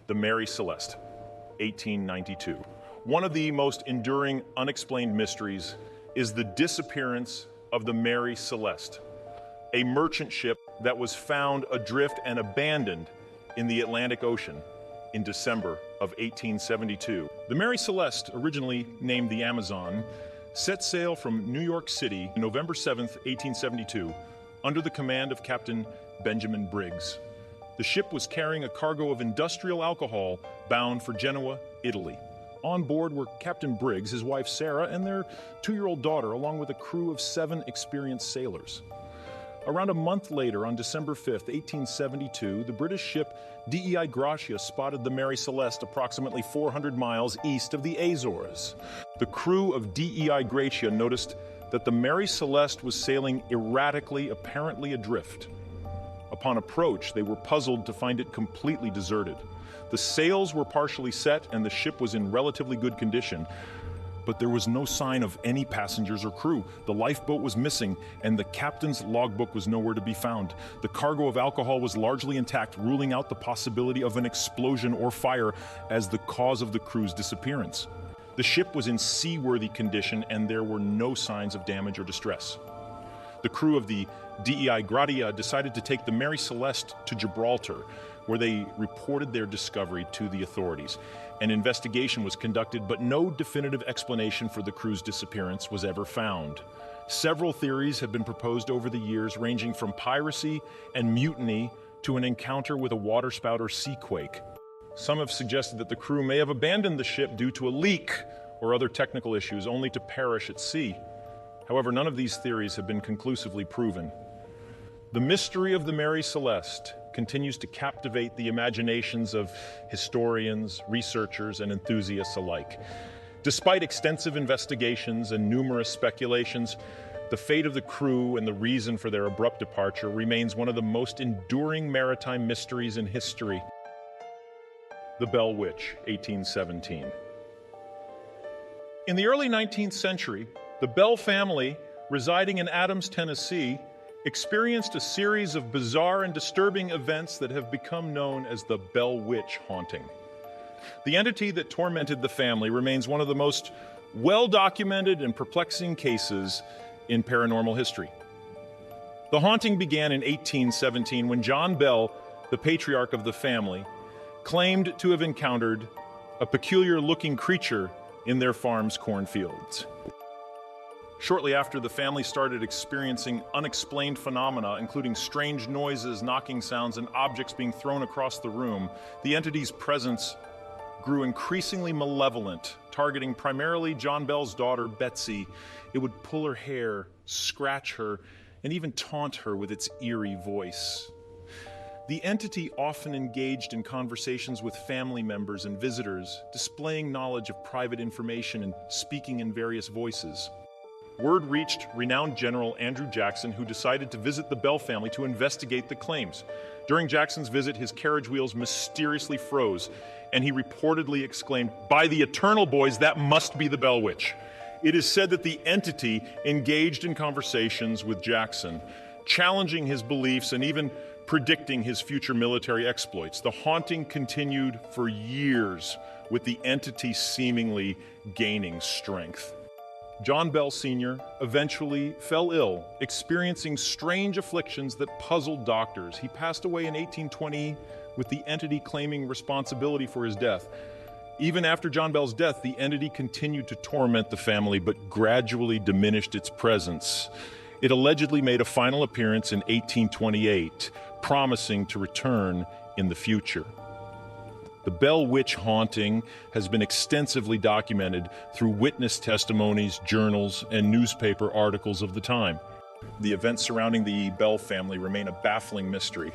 The Mary Celeste, 1892. One of the most enduring unexplained mysteries is the disappearance of the Mary Celeste, a merchant ship that was found adrift and abandoned in the Atlantic Ocean in December of 1872. The Mary Celeste, originally named the Amazon, set sail from New York City November 7th, 1872, under the command of Captain Benjamin Briggs. The ship was carrying a cargo of industrial alcohol bound for Genoa, Italy. On board were Captain Briggs, his wife Sarah, and their 2-year-old daughter, along with a crew of 7 experienced sailors. Around a month later, on December 5th, 1872, the British ship DEI Gracia spotted the Mary Celeste approximately 400 miles east of the Azores. The crew of DEI Gracia noticed that the Mary Celeste was sailing erratically, apparently adrift. Upon approach, they were puzzled to find it completely deserted. The sails were partially set and the ship was in relatively good condition, but there was no sign of any passengers or crew. The lifeboat was missing and the captain's logbook was nowhere to be found. The cargo of alcohol was largely intact, ruling out the possibility of an explosion or fire as the cause of the crew's disappearance. The ship was in seaworthy condition and there were no signs of damage or distress. The crew of the DEI Gracia decided to take the Mary Celeste to Gibraltar, where they reported their discovery to the authorities. An investigation was conducted, but no definitive explanation for the crew's disappearance was ever found. Several theories have been proposed over the years, ranging from piracy and mutiny to an encounter with a waterspout or seaquake. Some have suggested that the crew may have abandoned the ship due to a leak or other technical issues, only to perish at sea. However, none of these theories have been conclusively proven. The mystery of the Mary Celeste continues to captivate the imaginations of historians, researchers, and enthusiasts alike. Despite extensive investigations and numerous speculations, the fate of the crew and the reason for their abrupt departure remains one of the most enduring maritime mysteries in history. The Bell Witch, 1817. In the early 19th century, the Bell family, residing in Adams, Tennessee, experienced a series of bizarre and disturbing events that have become known as the Bell Witch haunting. The entity that tormented the family remains one of the most well-documented and perplexing cases in paranormal history. The haunting began in 1817 when John Bell, the patriarch of the family, claimed to have encountered a peculiar-looking creature in their farm's cornfields. Shortly after, the family started experiencing unexplained phenomena, including strange noises, knocking sounds, and objects being thrown across the room. The entity's presence grew increasingly malevolent, targeting primarily John Bell's daughter, Betsy. It would pull her hair, scratch her, and even taunt her with its eerie voice. The entity often engaged in conversations with family members and visitors, displaying knowledge of private information and speaking in various voices. Word reached renowned General Andrew Jackson, who decided to visit the Bell family to investigate the claims. During Jackson's visit, his carriage wheels mysteriously froze, and he reportedly exclaimed, "By the eternal boys, that must be the Bell Witch." It is said that the entity engaged in conversations with Jackson, challenging his beliefs and even predicting his future military exploits. The haunting continued for years, with the entity seemingly gaining strength. John Bell Sr. eventually fell ill, experiencing strange afflictions that puzzled doctors. He passed away in 1820, with the entity claiming responsibility for his death. Even after John Bell's death, the entity continued to torment the family, but gradually diminished its presence. It allegedly made a final appearance in 1828, promising to return in the future. The Bell Witch haunting has been extensively documented through witness testimonies, journals, and newspaper articles of the time. The events surrounding the Bell family remain a baffling mystery,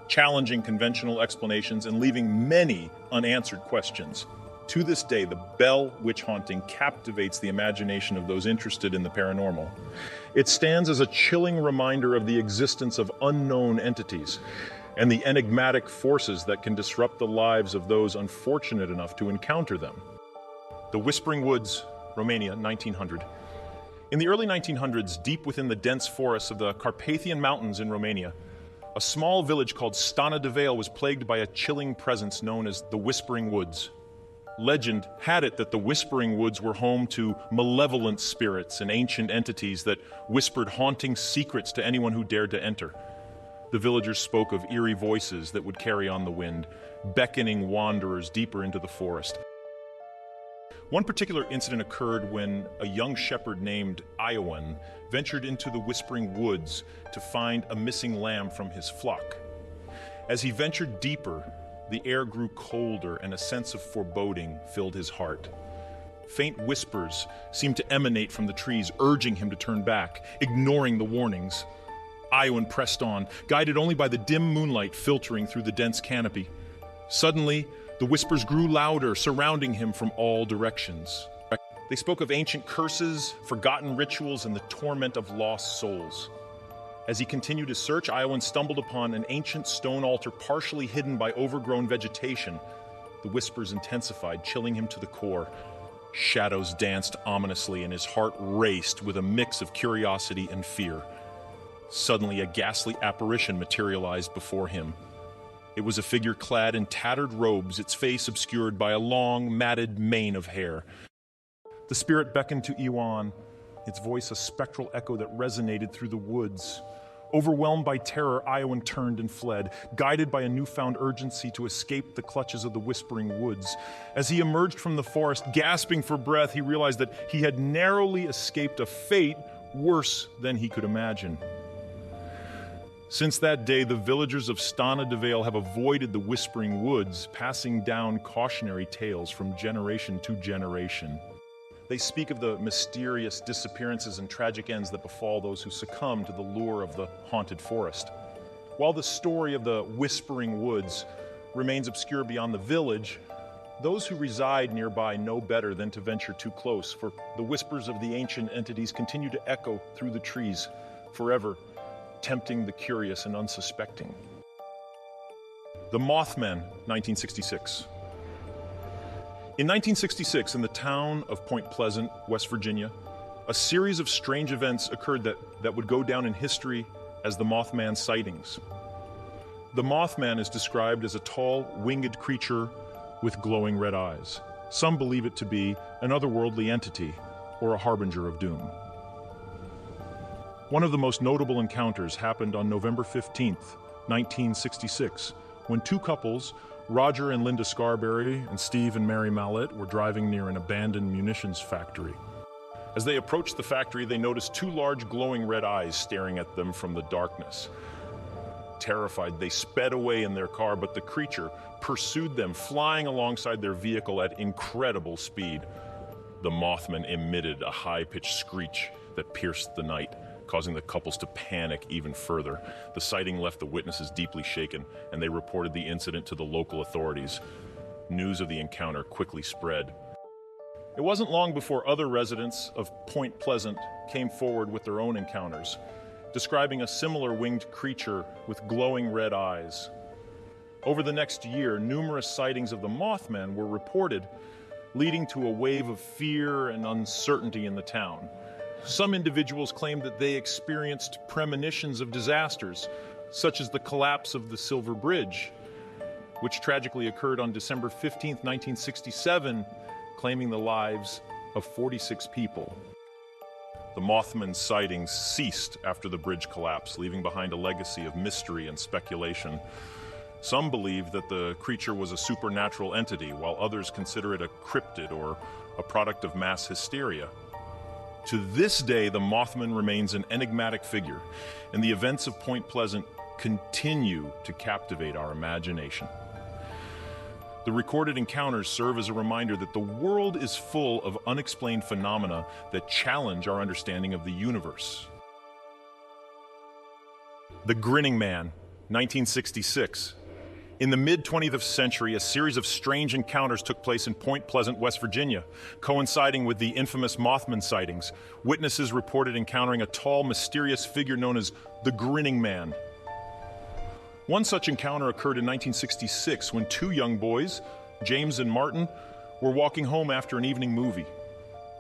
challenging conventional explanations and leaving many unanswered questions. To this day, the Bell Witch haunting captivates the imagination of those interested in the paranormal. It stands as a chilling reminder of the existence of unknown entities and the enigmatic forces that can disrupt the lives of those unfortunate enough to encounter them. The Whispering Woods, Romania, 1900. In the early 1900s, deep within the dense forests of the Carpathian Mountains in Romania, A small village called Stana de Vale was plagued by a chilling presence known as the Whispering Woods. Legend had it that the Whispering Woods were home to malevolent spirits and ancient entities that whispered haunting secrets to anyone who dared to enter. The villagers spoke of eerie voices that would carry on the wind, beckoning wanderers deeper into the forest. One particular incident occurred when a young shepherd named Iowan ventured into the Whispering Woods to find a missing lamb from his flock. As he ventured deeper, the air grew colder and a sense of foreboding filled his heart. Faint whispers seemed to emanate from the trees, urging him to turn back, ignoring the warnings. Iowan pressed on, guided only by the dim moonlight filtering through the dense canopy. Suddenly, the whispers grew louder, surrounding him from all directions. They spoke of ancient curses, forgotten rituals, and the torment of lost souls. As he continued his search, Iowan stumbled upon an ancient stone altar partially hidden by overgrown vegetation. The whispers intensified, chilling him to the core. Shadows danced ominously, and his heart raced with a mix of curiosity and fear. Suddenly, a ghastly apparition materialized before him. It was a figure clad in tattered robes, its face obscured by a long, matted mane of hair. The spirit beckoned to Iwan, its voice a spectral echo that resonated through the woods. Overwhelmed by terror, Iowan turned and fled, guided by a newfound urgency to escape the clutches of the Whispering Woods. As he emerged from the forest, gasping for breath, he realized that he had narrowly escaped a fate worse than he could imagine. Since that day, the villagers of Stana de Vale have avoided the Whispering Woods, passing down cautionary tales from generation to generation. They speak of the mysterious disappearances and tragic ends that befall those who succumb to the lure of the haunted forest. While the story of the Whispering Woods remains obscure beyond the village, those who reside nearby know better than to venture too close, for the whispers of the ancient entities continue to echo through the trees, forever tempting the curious and unsuspecting. The Mothman, 1966. In 1966, in the town of Point Pleasant, West Virginia, a series of strange events occurred that would go down in history as the Mothman sightings. The Mothman is described as a tall, winged creature with glowing red eyes. Some believe it to be an otherworldly entity or a harbinger of doom. One of the most notable encounters happened on November 15th, 1966, when two couples, Roger and Linda Scarberry and Steve and Mary Mallett, were driving near an abandoned munitions factory. As they approached the factory, they noticed two large glowing red eyes staring at them from the darkness. Terrified, they sped away in their car, but the creature pursued them, flying alongside their vehicle at incredible speed. The Mothman emitted a high-pitched screech that pierced the night, causing the couples to panic even further. The sighting left the witnesses deeply shaken, and they reported the incident to the local authorities. News of the encounter quickly spread. It wasn't long before other residents of Point Pleasant came forward with their own encounters, describing a similar winged creature with glowing red eyes. Over the next year, numerous sightings of the Mothman were reported, leading to a wave of fear and uncertainty in the town. Some individuals claimed that they experienced premonitions of disasters, such as the collapse of the Silver Bridge, which tragically occurred on December 15, 1967, claiming the lives of 46 people. The Mothman sightings ceased after the bridge collapse, leaving behind a legacy of mystery and speculation. Some believe that the creature was a supernatural entity, while others consider it a cryptid or a product of mass hysteria. To this day, the Mothman remains an enigmatic figure, and the events of Point Pleasant continue to captivate our imagination. The recorded encounters serve as a reminder that the world is full of unexplained phenomena that challenge our understanding of the universe. The Grinning Man, 1966. In the mid-20th century, a series of strange encounters took place in Point Pleasant, West Virginia, coinciding with the infamous Mothman sightings. Witnesses reported encountering a tall, mysterious figure known as the Grinning Man. One such encounter occurred in 1966 when two young boys, James and Martin, were walking home after an evening movie.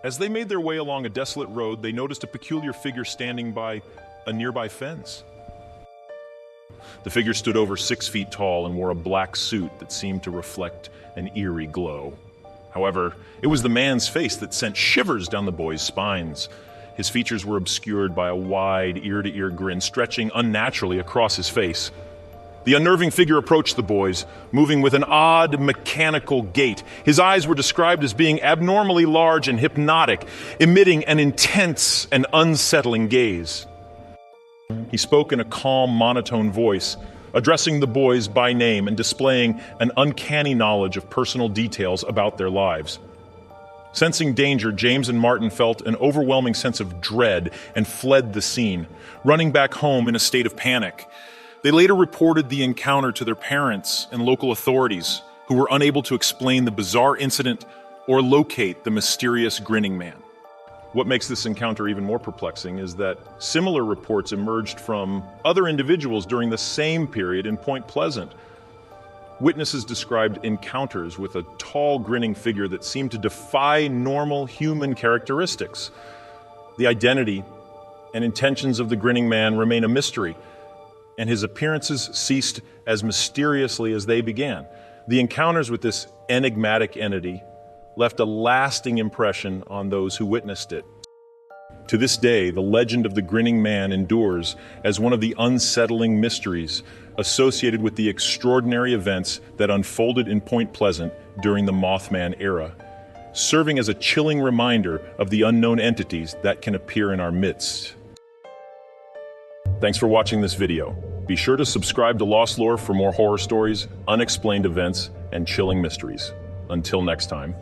As they made their way along a desolate road, they noticed a peculiar figure standing by a nearby fence. The figure stood over 6 feet tall and wore a black suit that seemed to reflect an eerie glow. However, it was the man's face that sent shivers down the boy's spines. His features were obscured by a wide, ear-to-ear grin stretching unnaturally across his face. The unnerving figure approached the boys, moving with an odd, mechanical gait. His eyes were described as being abnormally large and hypnotic, emitting an intense and unsettling gaze. He spoke in a calm, monotone voice, addressing the boys by name and displaying an uncanny knowledge of personal details about their lives. Sensing danger, James and Martin felt an overwhelming sense of dread and fled the scene, running back home in a state of panic. They later reported the encounter to their parents and local authorities, who were unable to explain the bizarre incident or locate the mysterious Grinning Man. What makes this encounter even more perplexing is that similar reports emerged from other individuals during the same period in Point Pleasant. Witnesses described encounters with a tall, grinning figure that seemed to defy normal human characteristics. The identity and intentions of the Grinning Man remain a mystery, and his appearances ceased as mysteriously as they began. The encounters with this enigmatic entity left a lasting impression on those who witnessed it. To this day, the legend of the Grinning Man endures as one of the unsettling mysteries associated with the extraordinary events that unfolded in Point Pleasant during the Mothman era, serving as a chilling reminder of the unknown entities that can appear in our midst. Thanks for watching this video. Be sure to subscribe to Lost Lore for more horror stories, unexplained events, and chilling mysteries. Until next time.